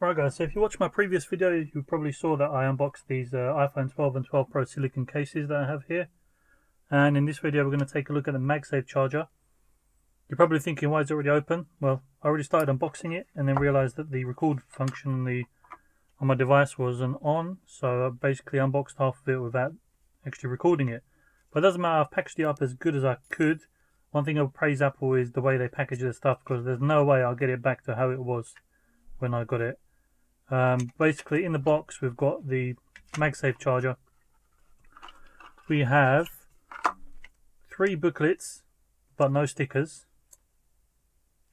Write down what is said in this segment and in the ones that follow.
Right guys, so if you watched my previous video, you probably saw that I unboxed these iPhone 12 and 12 Pro silicon cases that I have here. And in this video we're going to take a look at the MagSafe charger. You're probably thinking, why is it already open? Well, I already started unboxing it and then realised that the record function on my device wasn't on. So I basically unboxed half of it without actually recording it. But it doesn't matter, I've packaged it up as good as I could. One thing I'll praise Apple is the way they package their stuff, because there's no way I'll get it back to how it was when I got it. Basically in the box we've got the MagSafe charger. We have 3 booklets but no stickers,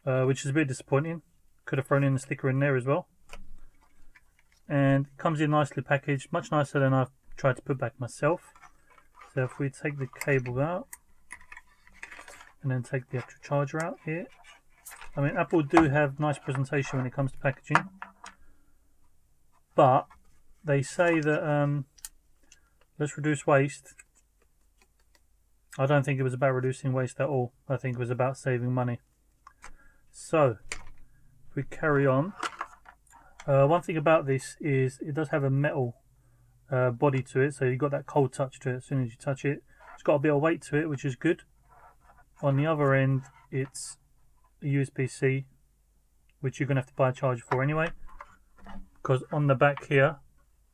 which is a bit disappointing. Could have thrown in a sticker in there as well. And it comes in nicely packaged, much nicer than I've tried to put back myself. So if we take the cable out and then take the actual charger out here, I mean, Apple do have nice presentation when it comes to packaging, but they say that let's reduce waste. I don't think it was about reducing waste at all. I think it was about saving money. So if we carry on, one thing about this is it does have a metal body to it, so you've got that cold touch to it as soon as you touch it. It's got a bit of weight to it, which is good. On the other end, it's a USB-C, which you're going to have to buy a charger for anyway, because on the back here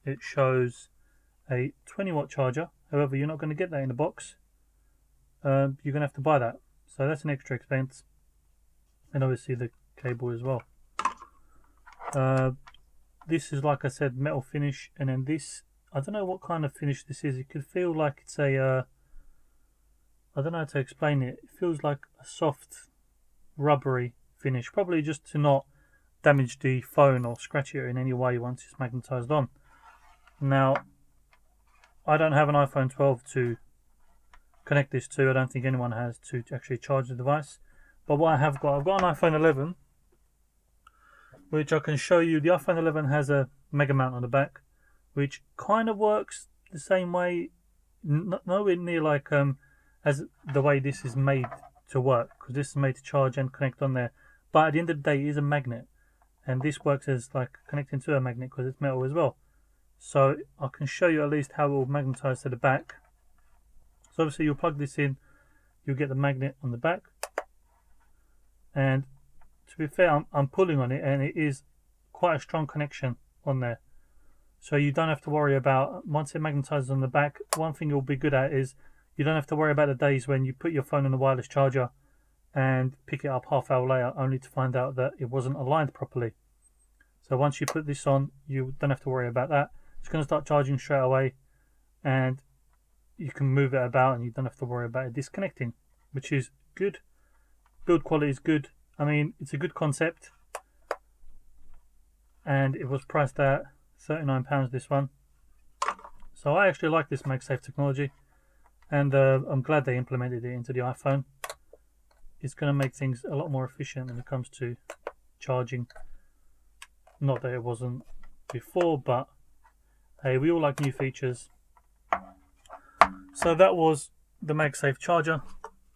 it shows a 20-watt charger. However, you're not going to get that in the box. You're going to have to buy that, so that's an extra expense, and obviously the cable as well. This is, like I said, metal finish, and then this, I don't know what kind of finish this is. It could feel like it's a I don't know how to explain it. It feels like a soft rubbery finish, probably just to not damage the phone or scratch it in any way once it's magnetized on. Now, I don't have an iPhone 12 to connect this to. I don't think anyone has, to actually charge the device. But what I've got an iPhone 11, which I can show you. The iPhone 11 has a mega mount on the back, which kind of works the same way, nowhere near like as the way this is made to work, because this is made to charge and connect on there. But at the end of the day, it is a magnet, and this works as like connecting to a magnet because it's metal as well. So I can show you at least how it will magnetize to the back. So obviously you'll plug this in, you'll get the magnet on the back, and to be fair, I'm pulling on it and it is quite a strong connection on there. So you don't have to worry about, once it magnetizes on the back, one thing you'll be good at is you don't have to worry about the days when you put your phone on a wireless charger and pick it up half hour later only to find out that it wasn't aligned properly. So once you put this on, you don't have to worry about that. It's going to start charging straight away, and you can move it about and you don't have to worry about it disconnecting, which is good. Build quality is good. I mean, it's a good concept, and it was priced at £39, this one. So I actually like this MagSafe technology, and I'm glad they implemented it into the iPhone. It's going to make things a lot more efficient when it comes to charging. Not that it wasn't before, but hey, we all like new features. So that was the MagSafe charger.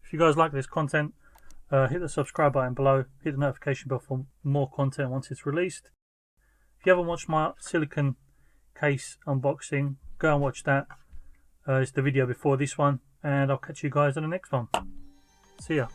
If you guys like this content, hit the subscribe button below, hit the notification bell for more content once it's released. If you haven't watched my silicon case unboxing, go and watch that. It's the video before this one, and I'll catch you guys in the next one. See ya.